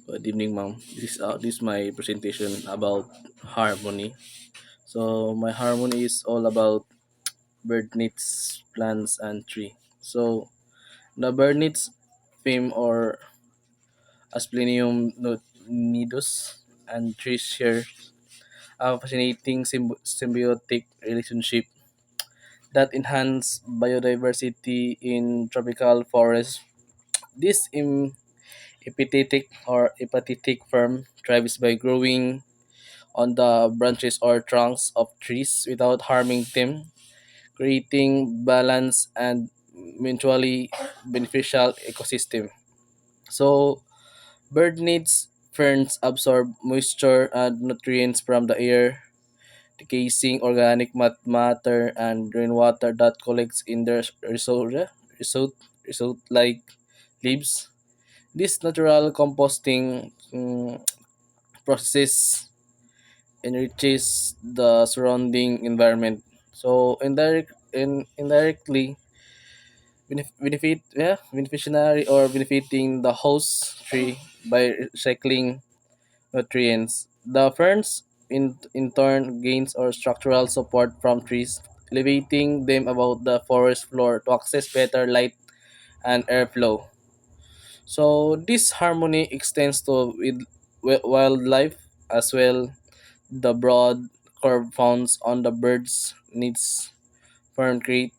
Good evening, ma'am. This is my presentation about harmony. So my harmony is all about bird needs, plants, and tree. So the bird needs theme or Asplenium nidus and trees share a fascinating symbiotic relationship that enhance biodiversity in tropical forests. This epiphytic form thrives by growing on the branches or trunks of trees without harming them, creating balanced and mutually beneficial ecosystem. So, bird needs ferns absorb moisture and nutrients from the air, decaying organic matter and rainwater that collects in their result like leaves. This natural composting process enriches the surrounding environment. So indirectly beneficiary or benefiting the host tree by recycling nutrients. The ferns in turn gains or structural support from trees, elevating them above the forest floor to access better light and airflow. So this harmony extends to wildlife as well. The broad curve found on the bird's needs fern create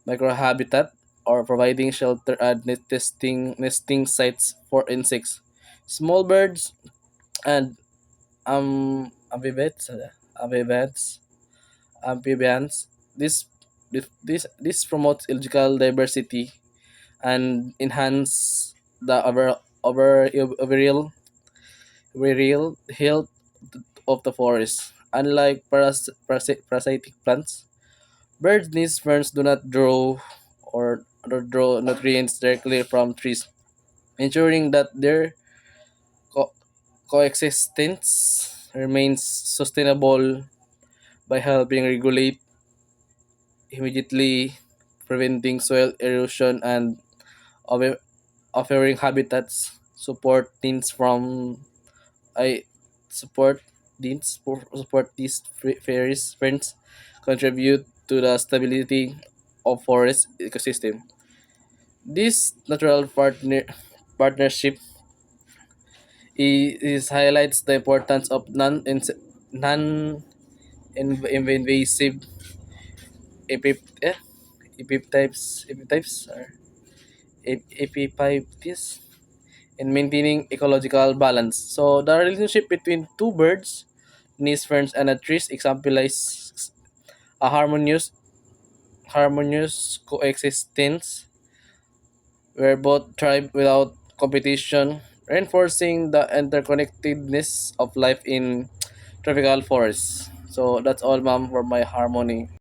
microhabitat or providing shelter and nesting sites for insects, small birds, and amphibians. Amphibians. Amphibians. This promotes ecological diversity and enhance the overall health of the forest. Unlike parasitic plants, birds' nest ferns do not draw nutrients directly from trees, ensuring that their co- coexistence remains sustainable by helping regulate immediately preventing soil erosion and offer- offering habitats I support support these fairies friends contribute to the stability of forest ecosystem. This natural partnership highlights the importance of non invasive epip, eh, epitypes or epiphytes in maintaining ecological balance. So the relationship between two birds, nest ferns and a trees exemplifies a harmonious coexistence where both thrive without competition, reinforcing the interconnectedness of life in tropical forests. So that's all, ma'am, for my harmony.